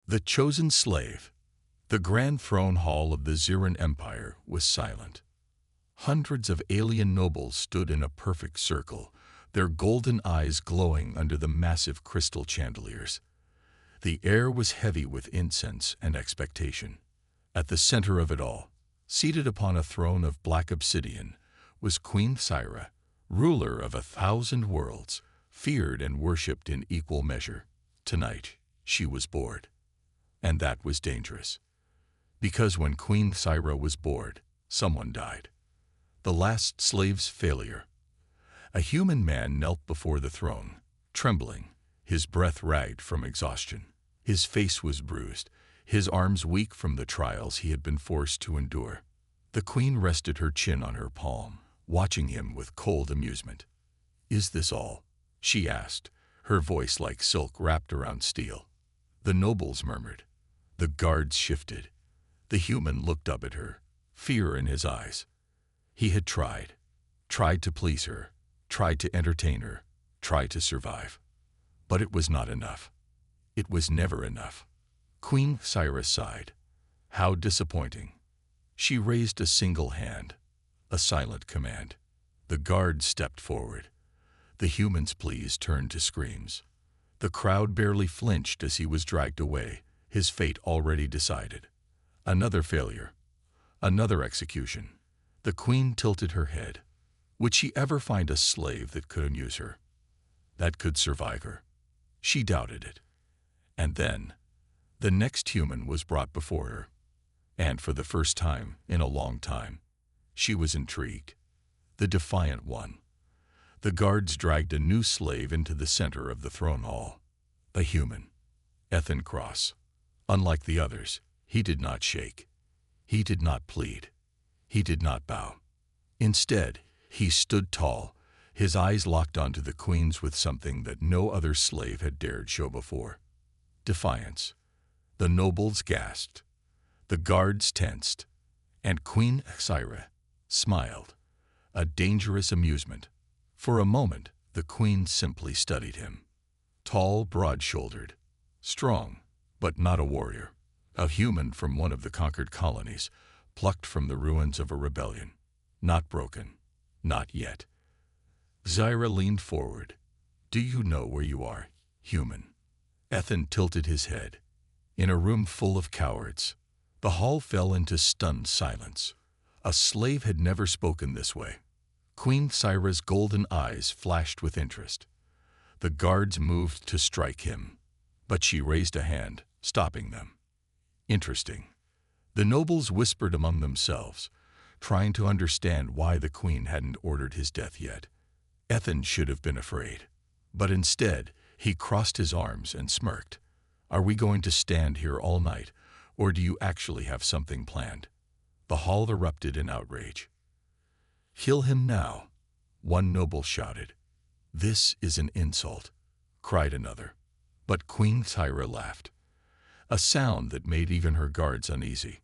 The chosen slave. The grand throne hall of the Ziran Empire was silent. Hundreds of alien nobles stood in a perfect circle, their golden eyes glowing under the massive crystal chandeliers. The air was heavy with incense and expectation. At the center of it all, seated upon a throne of black obsidian, was Queen Syra, ruler of 1,000 worlds, feared and worshipped in equal measure. Tonight, she was bored. And that was dangerous. Because when Queen Syra was bored, someone died. The last slave's failure. A human man knelt before the throne, trembling, his breath ragged from exhaustion. His face was bruised, his arms weak from the trials he had been forced to endure. The queen rested her chin on her palm, watching him with cold amusement. "Is this all?" she asked, her voice like silk wrapped around steel. The nobles murmured. The guards shifted. The human looked up at her, fear in his eyes. He had tried to please her, tried to entertain her, tried to survive. But it was not enough. It was never enough. Queen Syra sighed. How disappointing. She raised a single hand, a silent command. The guards stepped forward. The human's pleas turned to screams. The crowd barely flinched as he was dragged away, his fate already decided. Another failure. Another execution. The queen tilted her head. Would she ever find a slave that could amuse her? That could survive her? She doubted it. And then, the next human was brought before her. And for the first time in a long time, she was intrigued. The defiant one. The guards dragged a new slave into the center of the throne hall. A human. Ethan Cross. Unlike the others, he did not shake. He did not plead. He did not bow. Instead, he stood tall, his eyes locked onto the queen's with something that no other slave had dared show before. Defiance. The nobles gasped. The guards tensed. And Queen Syra smiled. A dangerous amusement. For a moment, the queen simply studied him. Tall, broad-shouldered. Strong, but not a warrior. A human from one of the conquered colonies, plucked from the ruins of a rebellion. Not broken. Not yet. Syra leaned forward. "Do you know where you are, human?" Ethan tilted his head. In a room full of cowards. The hall fell into stunned silence. A slave had never spoken this way. Queen Syra's golden eyes flashed with interest. The guards moved to strike him, but she raised a hand, stopping them. Interesting. The nobles whispered among themselves, trying to understand why the queen hadn't ordered his death yet. Ethan should have been afraid. But instead, he crossed his arms and smirked. "Are we going to stand here all night, or do you actually have something planned?" The hall erupted in outrage. "Kill him now," one noble shouted. "This is an insult," cried another. But Queen Syra laughed. A sound that made even her guards uneasy.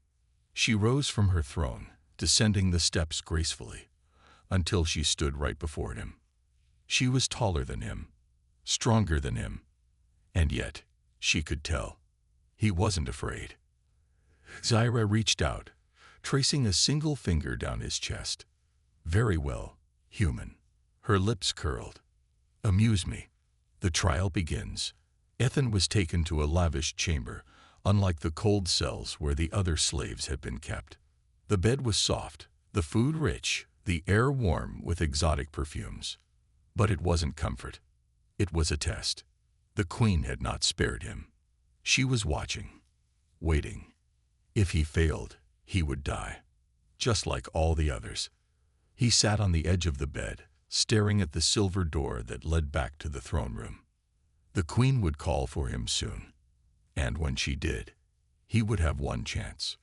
She rose from her throne, descending the steps gracefully, until she stood right before him. She was taller than him, stronger than him, and yet, she could tell, he wasn't afraid. Syra reached out, tracing a single finger down his chest. "Very well, human." Her lips curled. "Amuse me. The trial begins." Ethan was taken to a lavish chamber, unlike the cold cells where the other slaves had been kept. The bed was soft, the food rich, the air warm with exotic perfumes. But it wasn't comfort. It was a test. The queen had not spared him. She was watching, waiting. If he failed, he would die, just like all the others. He sat on the edge of the bed, staring at the silver door that led back to the throne room. The queen would call for him soon. And when she did, he would have one chance.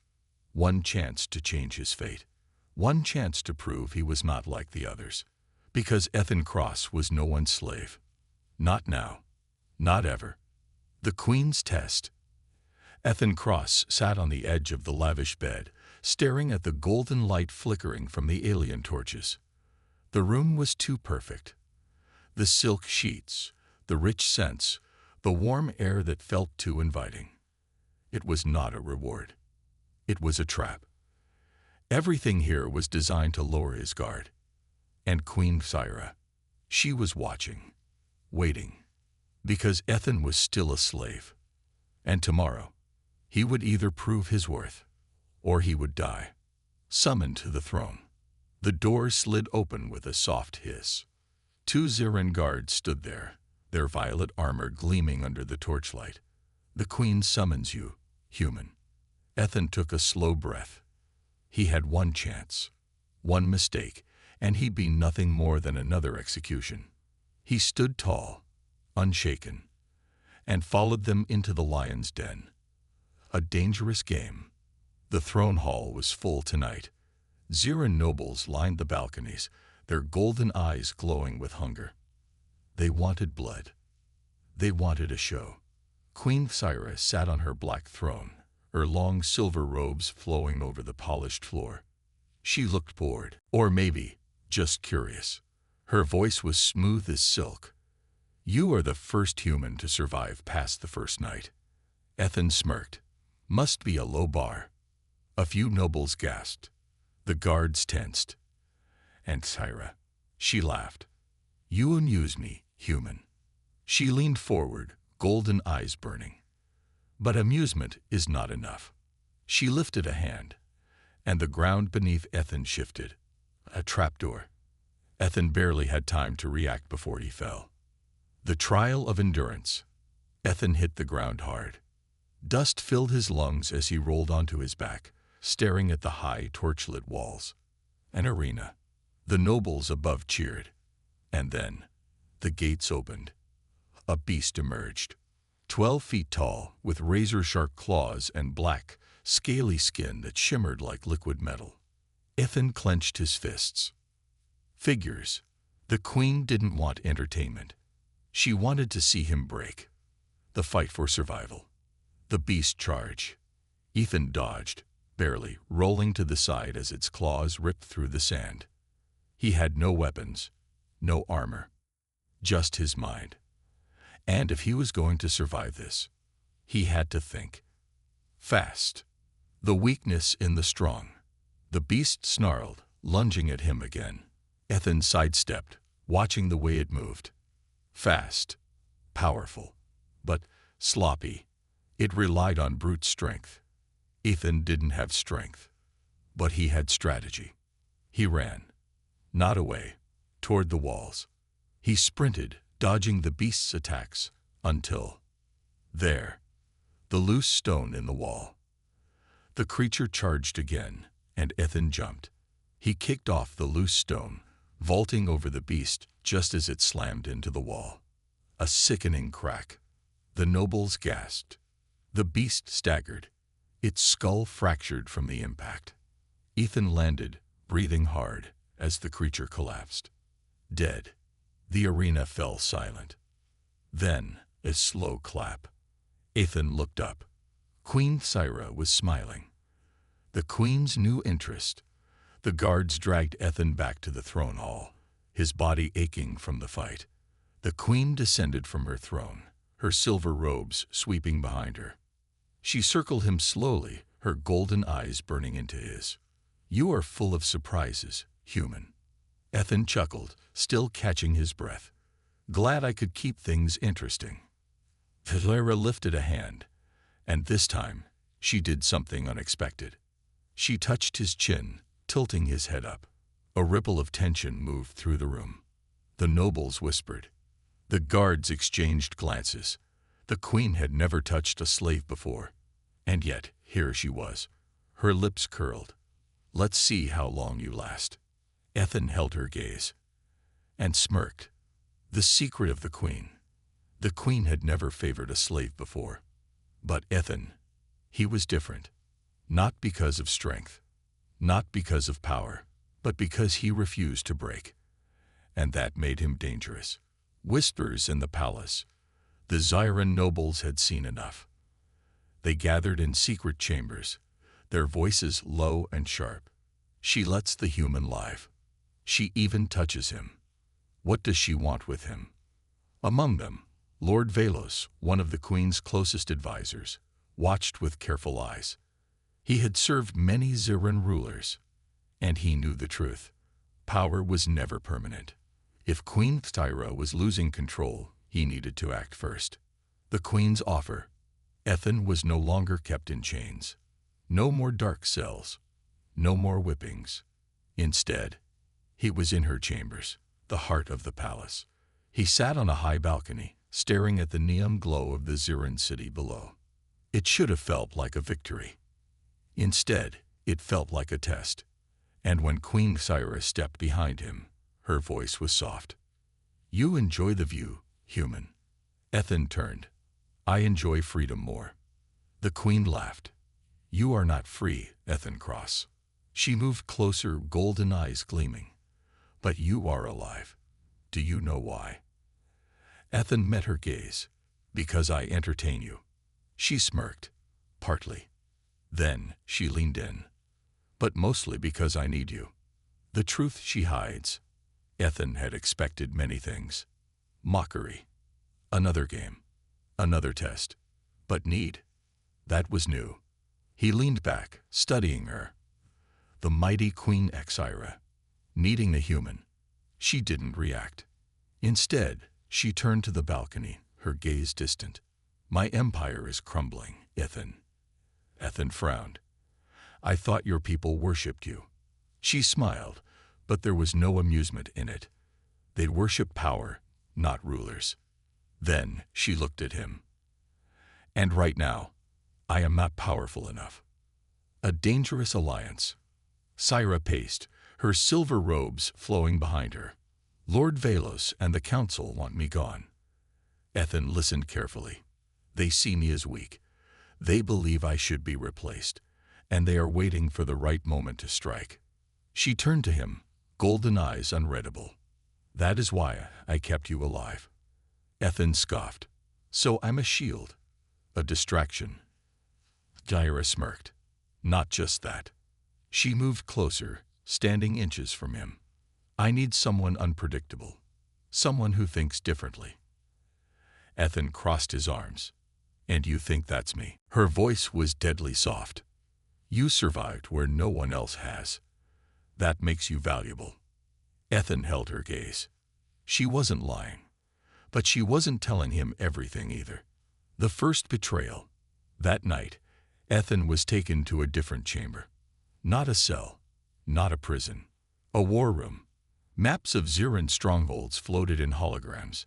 One chance to change his fate. One chance to prove he was not like the others. Because Ethan Cross was no one's slave. Not now. Not ever. The queen's test. Ethan Cross sat on the edge of the lavish bed, staring at the golden light flickering from the alien torches. The room was too perfect. The silk sheets, the rich scents, the warm air that felt too inviting. It was not a reward. It was a trap. Everything here was designed to lower his guard. And Queen Syra, she was watching, waiting, because Ethan was still a slave. And tomorrow, he would either prove his worth, or he would die. Summoned to the throne, the door slid open with a soft hiss. 2 Ziran guards stood there, their violet armor gleaming under the torchlight. The queen summons you, human. Ethan took a slow breath. He had one chance, one mistake, and he'd be nothing more than another execution. He stood tall, unshaken, and followed them into the lion's den. A dangerous game. The throne hall was full tonight. Ziran nobles lined the balconies, their golden eyes glowing with hunger. They wanted blood. They wanted a show. Queen Syra sat on her black throne, her long silver robes flowing over the polished floor. She looked bored, or maybe just curious. Her voice was smooth as silk. You are the first human to survive past the first night. Ethan smirked. Must be a low bar. A few nobles gasped. The guards tensed. And Syra, she laughed. You amuse me, human. She leaned forward, golden eyes burning. But amusement is not enough. She lifted a hand, and the ground beneath Ethan shifted. A trapdoor. Ethan barely had time to react before he fell. The trial of endurance. Ethan hit the ground hard. Dust filled his lungs as he rolled onto his back, staring at the high, torchlit walls. An arena. The nobles above cheered. And then, the gates opened. A beast emerged. 12 feet tall, with razor-sharp claws and black, scaly skin that shimmered like liquid metal. Ethan clenched his fists. Figures. The queen didn't want entertainment. She wanted to see him break. The fight for survival. The beast charge. Ethan dodged, barely, rolling to the side as its claws ripped through the sand. He had no weapons, no armor, just his mind. And if he was going to survive this, he had to think. Fast. The weakness in the strong. The beast snarled, lunging at him again. Ethan sidestepped, watching the way it moved. Fast. Powerful. But sloppy. It relied on brute strength. Ethan didn't have strength. But he had strategy. He ran. Not away. Toward the walls. He sprinted, dodging the beast's attacks, until... there. The loose stone in the wall. The creature charged again, and Ethan jumped. He kicked off the loose stone, vaulting over the beast just as it slammed into the wall. A sickening crack. The nobles gasped. The beast staggered. Its skull fractured from the impact. Ethan landed, breathing hard, as the creature collapsed. Dead. The arena fell silent. Then, a slow clap. Ethan looked up. Queen Syra was smiling. The queen's new interest. The guards dragged Ethan back to the throne hall, his body aching from the fight. The queen descended from her throne, her silver robes sweeping behind her. She circled him slowly, her golden eyes burning into his. You are full of surprises, human. Ethan chuckled, still catching his breath. Glad I could keep things interesting. Syra lifted a hand, and this time, she did something unexpected. She touched his chin, tilting his head up. A ripple of tension moved through the room. The nobles whispered. The guards exchanged glances. The queen had never touched a slave before. And yet, here she was. Her lips curled. Let's see how long you last. Ethan held her gaze and smirked. The secret of the queen. The queen had never favored a slave before. But Ethan, he was different. Not because of strength, not because of power, but because he refused to break. And that made him dangerous. Whispers in the palace. The Ziran nobles had seen enough. They gathered in secret chambers, their voices low and sharp. She lets the human live. She even touches him. What does she want with him? Among them, Lord Velos, one of the queen's closest advisors, watched with careful eyes. He had served many Ziran rulers, and he knew the truth. Power was never permanent. If Queen Thyra was losing control, he needed to act first. The Queen's offer. Ethan was no longer kept in chains. No more dark cells. No more whippings. Instead, he was in her chambers, the heart of the palace. He sat on a high balcony, staring at the neon glow of the Ziran city below. It should have felt like a victory. Instead, it felt like a test. And when Queen Thyra stepped behind him, her voice was soft. "You enjoy the view, human." Ethan turned. "I enjoy freedom more." The Queen laughed. "You are not free, Ethan Cross." She moved closer, golden eyes gleaming. "But you are alive. Do you know why?" Ethan met her gaze. "Because I entertain you." She smirked. "Partly." Then she leaned in. "But mostly because I need you." The truth she hides. Ethan had expected many things. Mockery. Another game. Another test. But need. That was new. He leaned back, studying her. The mighty Queen Thyra, needing the human. She didn't react. Instead, she turned to the balcony, her gaze distant. "My empire is crumbling, Ethan." Ethan frowned. "I thought your people worshipped you." She smiled, but there was no amusement in it. They'd worship power, not rulers. Then she looked at him. "And right now, I am not powerful enough." A dangerous alliance. Thyra paced, her silver robes flowing behind her. "Lord Velos and the council want me gone." Ethan listened carefully. "They see me as weak. They believe I should be replaced, and they are waiting for the right moment to strike." She turned to him, golden eyes unreadable. "That is why I kept you alive." Ethan scoffed. "So I'm a shield? A distraction?" Thyra smirked. "Not just that." She moved closer, standing inches from him. "I need someone unpredictable. Someone who thinks differently." Ethan crossed his arms. "And you think that's me?" Her voice was deadly soft. "You survived where no one else has. That makes you valuable." Ethan held her gaze. She wasn't lying. But she wasn't telling him everything either. The first betrayal. That night, Ethan was taken to a different chamber. Not a cell, not a prison. A war room. Maps of Ziran strongholds floated in holograms.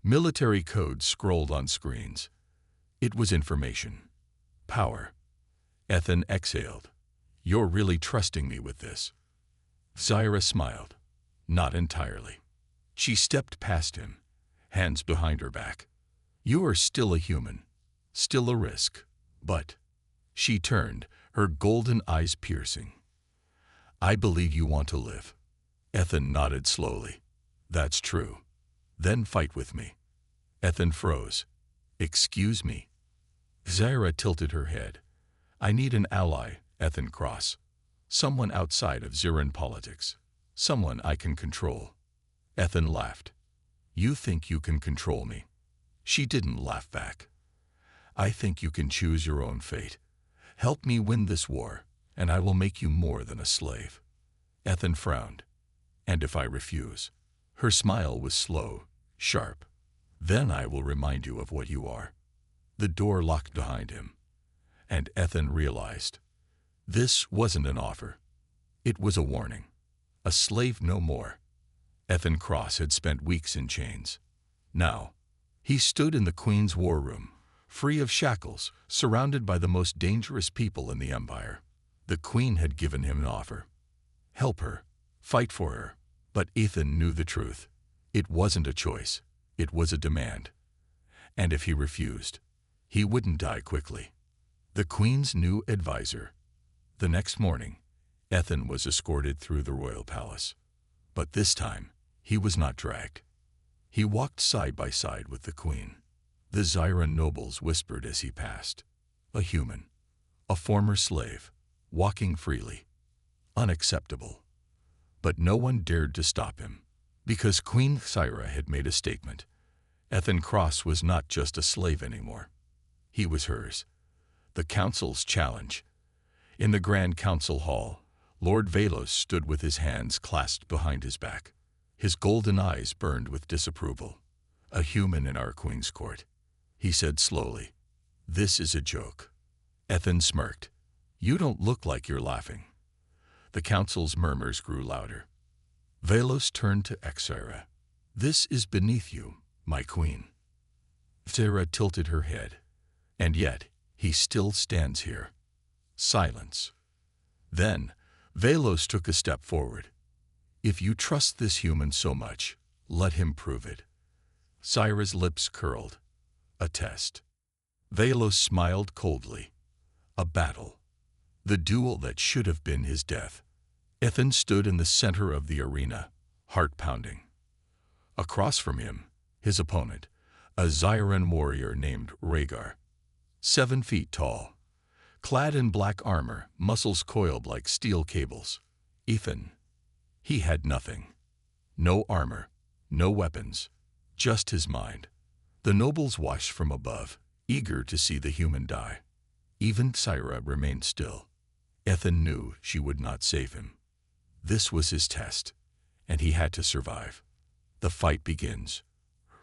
Military codes scrolled on screens. It was information. Power. Ethan exhaled. "You're really trusting me with this." Thyra smiled. "Not entirely." She stepped past him, hands behind her back. "You are still a human, still a risk, but—" She turned, her golden eyes piercing. "I believe you want to live." Ethan nodded slowly. "That's true." "Then fight with me." Ethan froze. "Excuse me." Thyra tilted her head. "I need an ally, Ethan Cross. Someone outside of Ziran politics. Someone I can control." Ethan laughed. "You think you can control me?" She didn't laugh back. "I think you can choose your own fate. Help me win this war, and I will make you more than a slave." Ethan frowned. "And if I refuse?" Her smile was slow, sharp. "Then I will remind you of what you are." The door locked behind him. And Ethan realized. This wasn't an offer. It was a warning. A slave no more. Ethan Cross had spent weeks in chains. Now, he stood in the Queen's war room, free of shackles, surrounded by the most dangerous people in the Empire. The Queen had given him an offer. Help her, fight for her. But Ethan knew the truth. It wasn't a choice. It was a demand. And if he refused, he wouldn't die quickly. The Queen's new advisor. The next morning, Ethan was escorted through the royal palace. But this time, he was not dragged. He walked side by side with the Queen. The Ziran nobles whispered as he passed. A human. A former slave. Walking freely. Unacceptable. But no one dared to stop him. Because Queen Thyra had made a statement. Ethan Cross was not just a slave anymore. He was hers. The Council's Challenge. In the Grand Council Hall, Lord Velos stood with his hands clasped behind his back. His golden eyes burned with disapproval. "A human in our Queen's court," he said slowly. "This is a joke." Ethan smirked. "You don't look like you're laughing." The council's murmurs grew louder. Velos turned to Xira. "This is beneath you, my queen." Xira tilted her head. "And yet, he still stands here." Silence. Then, Velos took a step forward. "If you trust this human so much, let him prove it." Xira's lips curled. "A test." Velos smiled coldly. "A battle." The duel that should have been his death. Ethan stood in the center of the arena, heart pounding. Across from him, his opponent, a Zyran warrior named Rhaegar. 7 feet tall. Clad in black armor, muscles coiled like steel cables. Ethan. He had nothing. No armor, no weapons, just his mind. The nobles watched from above, eager to see the human die. Even Xira remained still. Ethan knew she would not save him. This was his test, and he had to survive. The fight begins.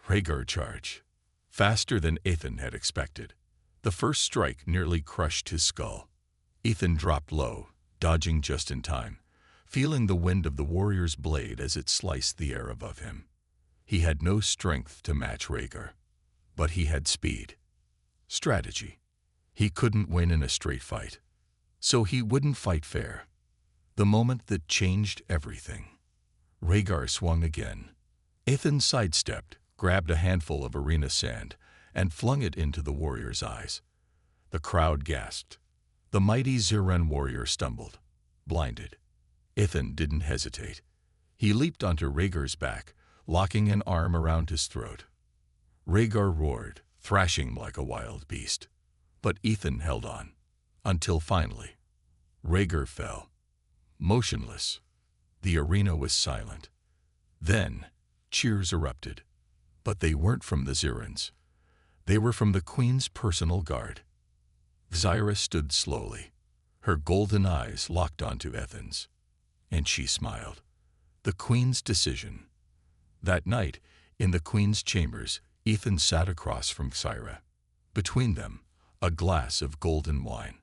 Rhaegar charged. Faster than Ethan had expected. The first strike nearly crushed his skull. Ethan dropped low, dodging just in time, feeling the wind of the warrior's blade as it sliced the air above him. He had no strength to match Rhaegar, but he had speed. Strategy. He couldn't win in a straight fight, so he wouldn't fight fair. The moment that changed everything. Rhaegar swung again. Ethan sidestepped, grabbed a handful of arena sand, and flung it into the warrior's eyes. The crowd gasped. The mighty Zyran warrior stumbled, blinded. Ethan didn't hesitate. He leaped onto Rhaegar's back, locking an arm around his throat. Rhaegar roared, thrashing like a wild beast. But Ethan held on, until finally, Rhaegar fell, motionless. The arena was silent. Then, cheers erupted. But they weren't from the Zyrans. They were from the Queen's personal guard. Xira stood slowly, her golden eyes locked onto Ethan's. And she smiled. The Queen's decision. That night, in the Queen's chambers, Ethan sat across from Xira. Between them, a glass of golden wine.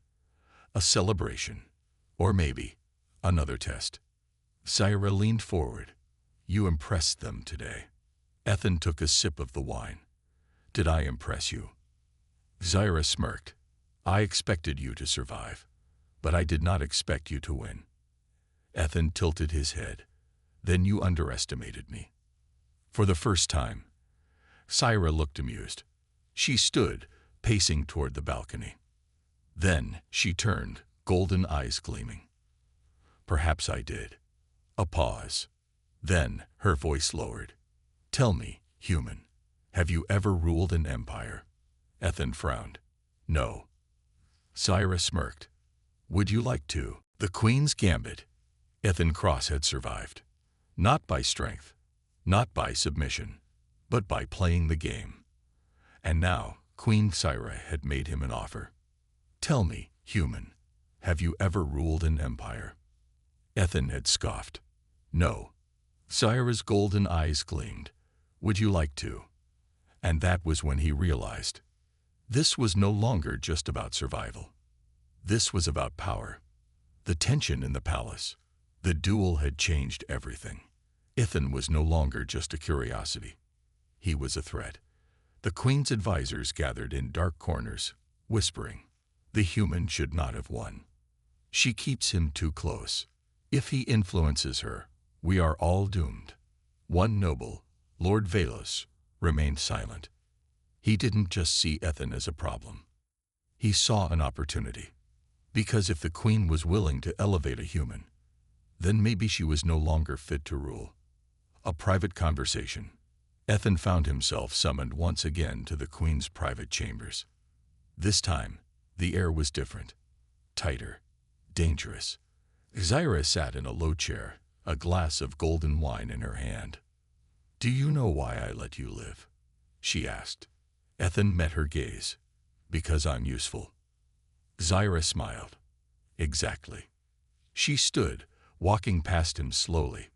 A celebration. Or maybe, another test. Xira leaned forward. "You impressed them today." Ethan took a sip of the wine. "Did I impress you?" Xira smirked. "I expected you to survive, but I did not expect you to win." Ethan tilted his head. "Then you underestimated me." For the first time, Xira looked amused. She stood, pacing toward the balcony. Then she turned, golden eyes gleaming. "Perhaps I did." A pause. Then her voice lowered. "Tell me, human, have you ever ruled an empire?" Ethan frowned. "No." Xira smirked. "Would you like to?" The Queen's Gambit. Ethan Cross had survived. Not by strength, not by submission, but by playing the game. And now, Queen Xira had made him an offer. "Tell me, human, have you ever ruled an empire?" Ethan had scoffed. "No." Xira's golden eyes gleamed. "Would you like to?" And that was when he realized. This was no longer just about survival. This was about power. The tension in the palace. The duel had changed everything. Ethan was no longer just a curiosity. He was a threat. The Queen's advisors gathered in dark corners, whispering, "The human should not have won. She keeps him too close. If he influences her, we are all doomed." One noble, Lord Velos, remained silent. He didn't just see Ethan as a problem. He saw an opportunity. Because if the Queen was willing to elevate a human, then maybe she was no longer fit to rule. A private conversation. Ethan found himself summoned once again to the Queen's private chambers. This time, the air was different. Tighter. Dangerous. Xira sat in a low chair, a glass of golden wine in her hand. "Do you know why I let you live?" she asked. Ethan met her gaze. "Because I'm useful." Zyra smiled. Exactly. She stood, walking past him slowly.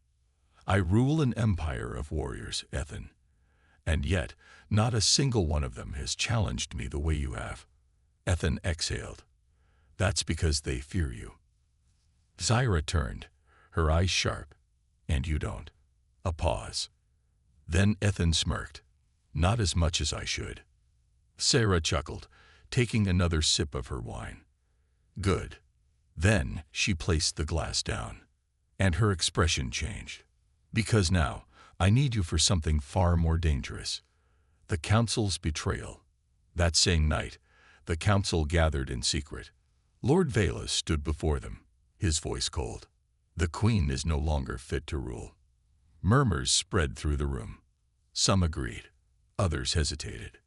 I rule an empire of warriors, Ethan. And yet, not a single one of them has challenged me the way you have. Ethan exhaled. That's because they fear you. Zyra turned, her eyes sharp. And you don't. A pause. Then Ethan smirked. Not as much as I should. Sarah chuckled, taking another sip of her wine. Good. Then she placed the glass down. And her expression changed. Because now, I need you for something far more dangerous. The Council's betrayal. That same night, the Council gathered in secret. Lord Valis stood before them, his voice cold. The Queen is no longer fit to rule. Murmurs spread through the room. Some agreed. Others hesitated.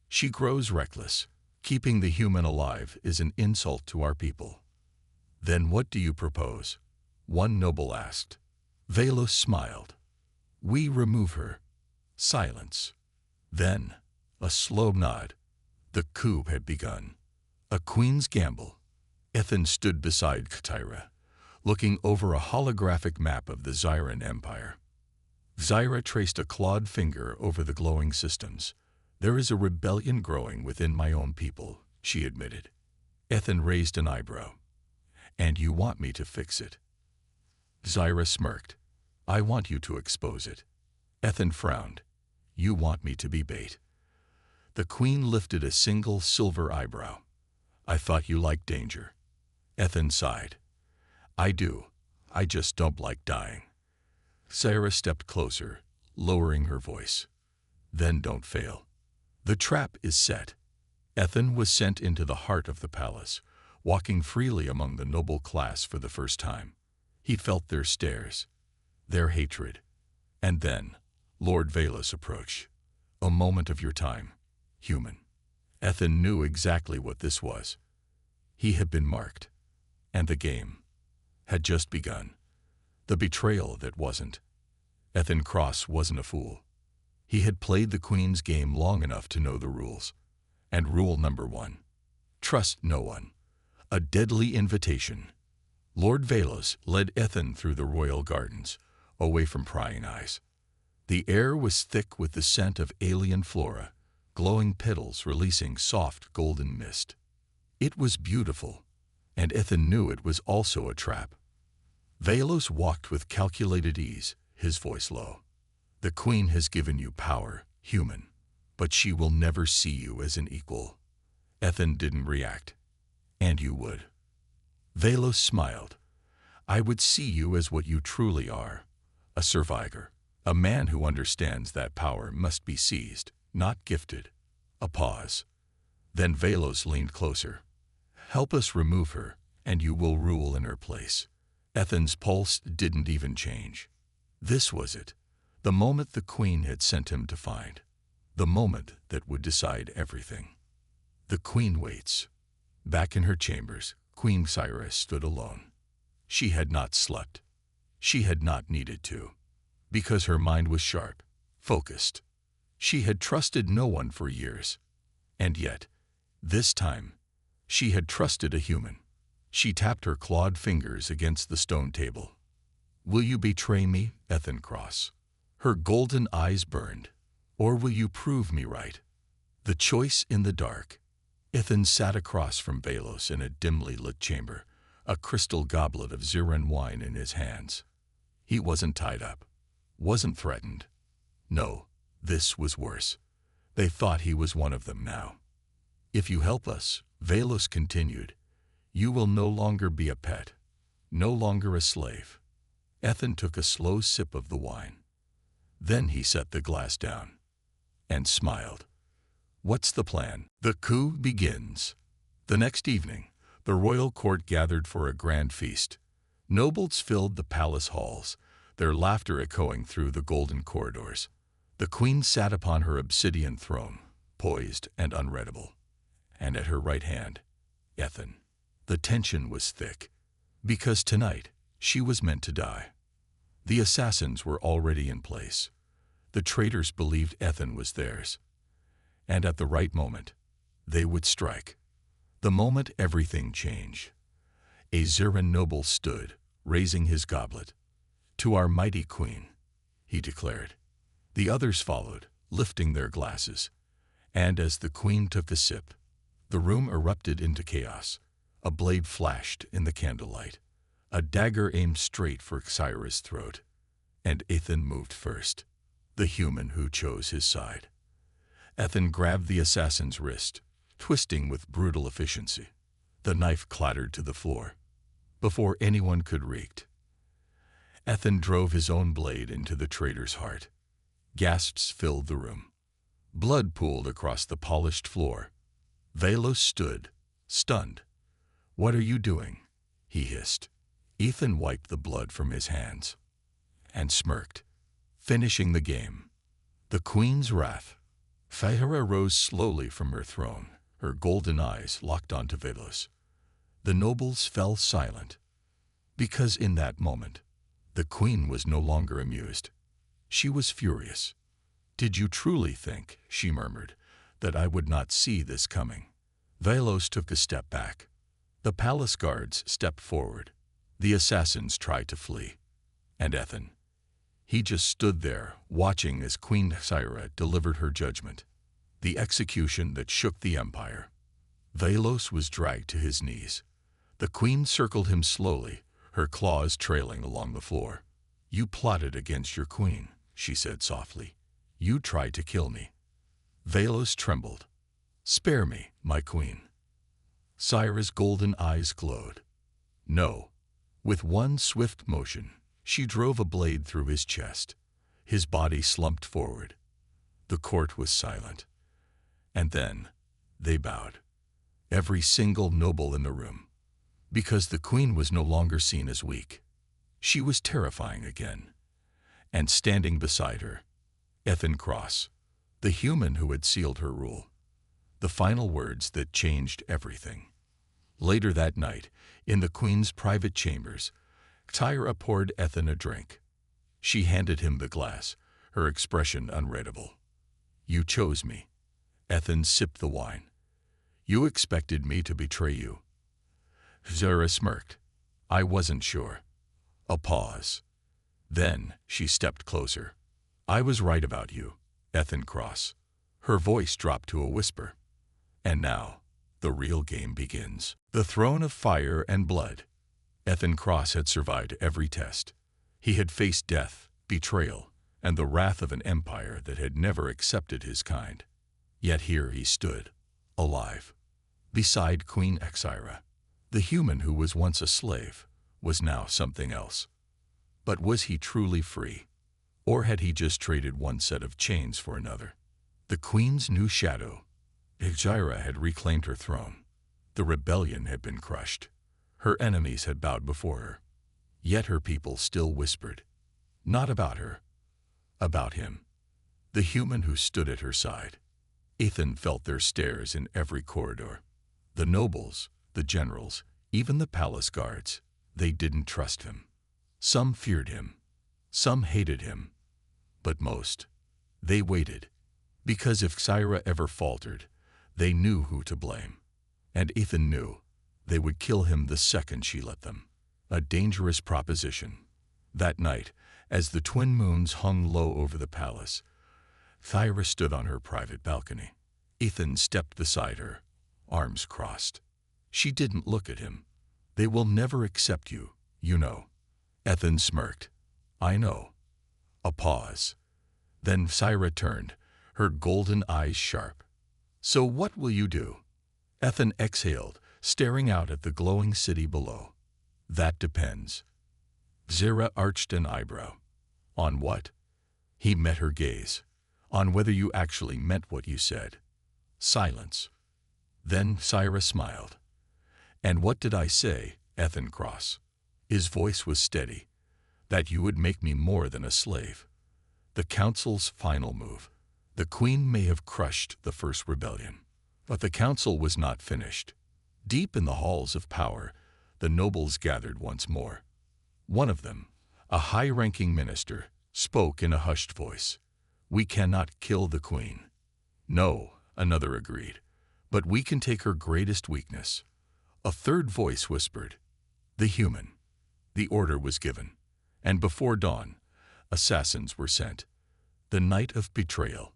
She grows reckless. Keeping the human alive is an insult to our people. Then what do you propose? One noble asked. Valos smiled. We remove her. Silence. Then, a slow nod. The coup had begun. A queen's gamble. Ethan stood beside Kyra, looking over a holographic map of the Zyran Empire. Zyra traced a clawed finger over the glowing systems. There is a rebellion growing within my own people, she admitted. Ethan raised an eyebrow. And you want me to fix it? Zyra smirked. I want you to expose it. Ethan frowned. You want me to be bait. The Queen lifted a single silver eyebrow. I thought you liked danger. Ethan sighed. I do. I just don't like dying. Sarah stepped closer, lowering her voice. Then don't fail. The trap is set. Ethan was sent into the heart of the palace, walking freely among the noble class for the first time. He felt their stares, their hatred. And then, Lord Valis approached. A moment of your time, human. Ethan knew exactly what this was. He had been marked. And the game had just begun. The betrayal that wasn't. Ethan Cross wasn't a fool. He had played the Queen's game long enough to know the rules. And rule number 1. Trust no one. A deadly invitation. Lord Valos led Ethan through the royal gardens, away from prying eyes. The air was thick with the scent of alien flora, glowing petals releasing soft golden mist. It was beautiful, and Ethan knew it was also a trap. Valos walked with calculated ease, his voice low. The Queen has given you power, human, but she will never see you as an equal. Ethan didn't react. And you would. Valos smiled. I would see you as what you truly are, a survivor, a man who understands that power must be seized, not gifted. A pause. Then Valos leaned closer. Help us remove her, and you will rule in her place. Ethan's pulse didn't even change. This was it, the moment the Queen had sent him to find, the moment that would decide everything. The Queen waits. Back in her chambers, Queen Cyrus stood alone. She had not slept. She had not needed to, because her mind was sharp, focused. She had trusted no one for years. And yet, this time, she had trusted a human. She tapped her clawed fingers against the stone table. Will you betray me, Ethan Cross? Her golden eyes burned. Or will you prove me right? The choice in the dark. Ethan sat across from Valos in a dimly lit chamber, a crystal goblet of Zyran wine in his hands. He wasn't tied up, wasn't threatened. No, this was worse. They thought he was one of them now. If you help us, Valos continued, you will no longer be a pet, no longer a slave. Ethan took a slow sip of the wine. Then he set the glass down and smiled. What's the plan? The coup begins. The next evening, the royal court gathered for a grand feast. Nobles filled the palace halls, their laughter echoing through the golden corridors. The Queen sat upon her obsidian throne, poised and unreadable. And at her right hand, Ethan. The tension was thick, because tonight she was meant to die. The assassins were already in place. The traitors believed Ethan was theirs. And at the right moment, they would strike. The moment everything changed, a Ziran noble stood, raising his goblet. "To our mighty queen," he declared. The others followed, lifting their glasses. And as the queen took a sip, the room erupted into chaos. A blade flashed in the candlelight, a dagger aimed straight for Xyra's throat. And Ethan moved first, the human who chose his side. Ethan grabbed the assassin's wrist, twisting with brutal efficiency. The knife clattered to the floor. Before anyone could react, Ethan drove his own blade into the traitor's heart. Gasps filled the room. Blood pooled across the polished floor. Velos stood, stunned. "What are you doing?" he hissed. Ethan wiped the blood from his hands and smirked, finishing the game. The queen's wrath. Sci-fi rose slowly from her throne, her golden eyes locked onto Velos. The nobles fell silent, because in that moment, the queen was no longer amused. She was furious. "Did you truly think," she murmured, "that I would not see this coming?" Velos took a step back. The palace guards stepped forward. The assassins tried to flee. And Ethan, he just stood there, watching as Queen Xyra delivered her judgment, the execution that shook the empire. Velos was dragged to his knees. The queen circled him slowly, her claws trailing along the floor. "You plotted against your queen," she said softly. "You tried to kill me." Velos trembled. "Spare me, my queen." Xyra's golden eyes glowed. "No." With one swift motion, she drove a blade through his chest. His body slumped forward. The court was silent. And then they bowed. Every single noble in the room. Because the queen was no longer seen as weak. She was terrifying again. And standing beside her, Ethan Cross, the human who had sealed her rule. The final words that changed everything. Later that night, in the queen's private chambers, Xyra poured Ethan a drink. She handed him the glass, her expression unreadable. "You chose me." Ethan sipped the wine. "You expected me to betray you." Xyra smirked. "I wasn't sure." A pause. Then she stepped closer. "I was right about you, Ethan Cross." Her voice dropped to a whisper. "And now, the real game begins." The throne of fire and blood. Ethan Cross had survived every test. He had faced death, betrayal, and the wrath of an empire that had never accepted his kind. Yet here he stood, alive, beside Queen Xyra. The human who was once a slave was now something else. But was he truly free? Or had he just traded one set of chains for another? The queen's new shadow. Xyra had reclaimed her throne. The rebellion had been crushed. Her enemies had bowed before her. Yet her people still whispered. Not about her. About him. The human who stood at her side. Ethan felt their stares in every corridor. The nobles, the generals, even the palace guards, they didn't trust him. Some feared him. Some hated him. But most, they waited. Because if Xyra ever faltered, they knew who to blame. And Ethan knew they would kill him the second she let them. A dangerous proposition. That night, as the twin moons hung low over the palace, Xyra stood on her private balcony. Ethan stepped beside her, arms crossed. She didn't look at him. "They will never accept you, you know." Ethan smirked. "I know." A pause. Then Xyra turned, her golden eyes sharp. "So what will you do?" Ethan exhaled, staring out at the glowing city below. "That depends." Xyra arched an eyebrow. "On what?" He met her gaze. "On whether you actually meant what you said." Silence. Then Xyra smiled. "And what did I say, Ethan Cross?" His voice was steady. "That you would make me more than a slave." The council's final move. The queen may have crushed the first rebellion, but the council was not finished. Deep in the halls of power, the nobles gathered once more. One of them, a high-ranking minister, spoke in a hushed voice. "We cannot kill the queen." "No," another agreed, But we can take her greatest weakness. A third voice whispered, "The human." The order was given, and before dawn, assassins were sent. The night of betrayal.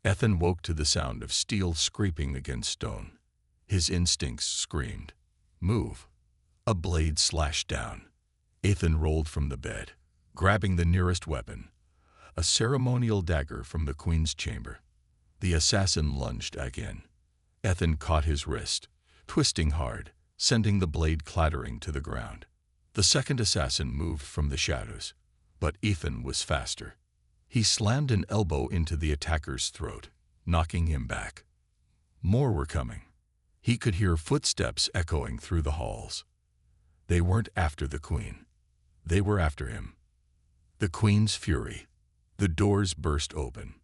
Ethan woke to the sound of steel scraping against stone. His instincts screamed, "Move." A blade slashed down. Ethan rolled from the bed, grabbing the nearest weapon, a ceremonial dagger from the Queen's chamber. The assassin lunged again. Ethan caught his wrist, twisting hard, sending the blade clattering to the ground. The second assassin moved from the shadows, but Ethan was faster. He slammed an elbow into the attacker's throat, knocking him back. More were coming. He could hear footsteps echoing through the halls. They weren't after the Queen. They were after him. The Queen's fury. The doors burst open.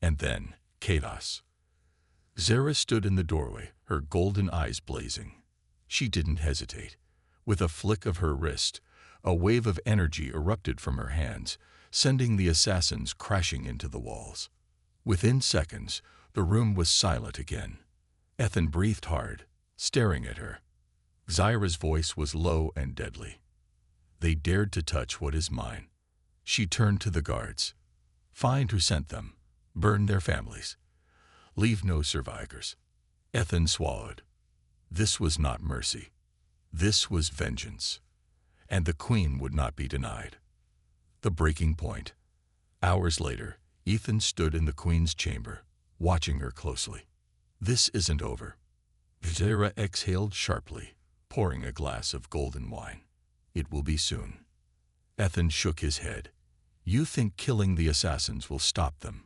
And then, chaos. Zara stood in the doorway, her golden eyes blazing. She didn't hesitate. With a flick of her wrist, a wave of energy erupted from her hands, sending the assassins crashing into the walls. Within seconds, the room was silent again. Ethan breathed hard, staring at her. Zara's voice was low and deadly. "They dared to touch what is mine." She turned to the guards. "Find who sent them. Burn their families. Leave no survivors." Ethan swallowed. This was not mercy. This was vengeance. And the Queen would not be denied. The breaking point. Hours later, Ethan stood in the Queen's chamber, watching her closely. "This isn't over." Zara exhaled sharply, pouring a glass of golden wine. "It will be soon." Ethan shook his head. "You think killing the assassins will stop them.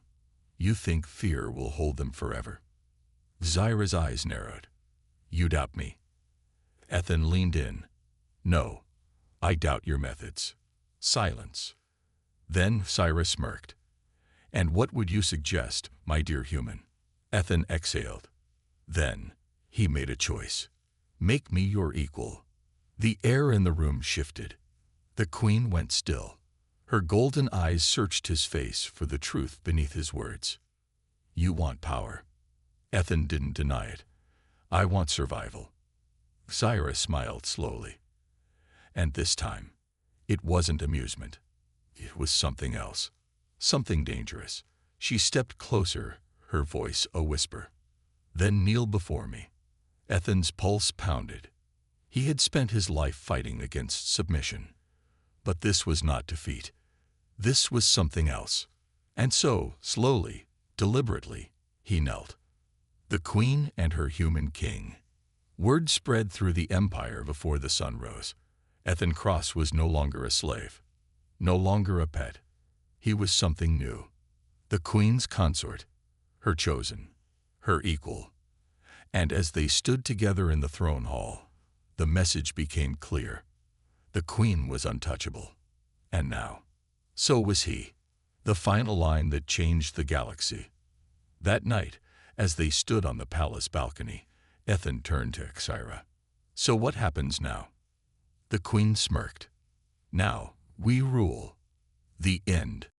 You think fear will hold them forever." Zara's eyes narrowed. "You doubt me." Ethan leaned in. "No, I doubt your methods." Silence. Then Zara smirked. "And what would you suggest, my dear human?" Ethan exhaled. Then he made a choice. "Make me your equal." The air in the room shifted. The Queen went still. Her golden eyes searched his face for the truth beneath his words. "You want power." Ethan didn't deny it. "I want survival." Zara smiled slowly. And this time, it wasn't amusement. It was something else. Something dangerous. She stepped closer, her voice a whisper. "Then kneel before me." Ethan's pulse pounded. He had spent his life fighting against submission. But this was not defeat. This was something else. And so, slowly, deliberately, he knelt. The Queen and her human king. Word spread through the empire before the sun rose. Ethan Cross was no longer a slave, no longer a pet. He was something new. The Queen's consort, her chosen, her equal. And as they stood together in the throne hall, the message became clear. The Queen was untouchable. And now, so was he. The final line that changed the galaxy. That night, as they stood on the palace balcony, Ethan turned to Zara. "So what happens now?" The Queen smirked. "Now, we rule. The end."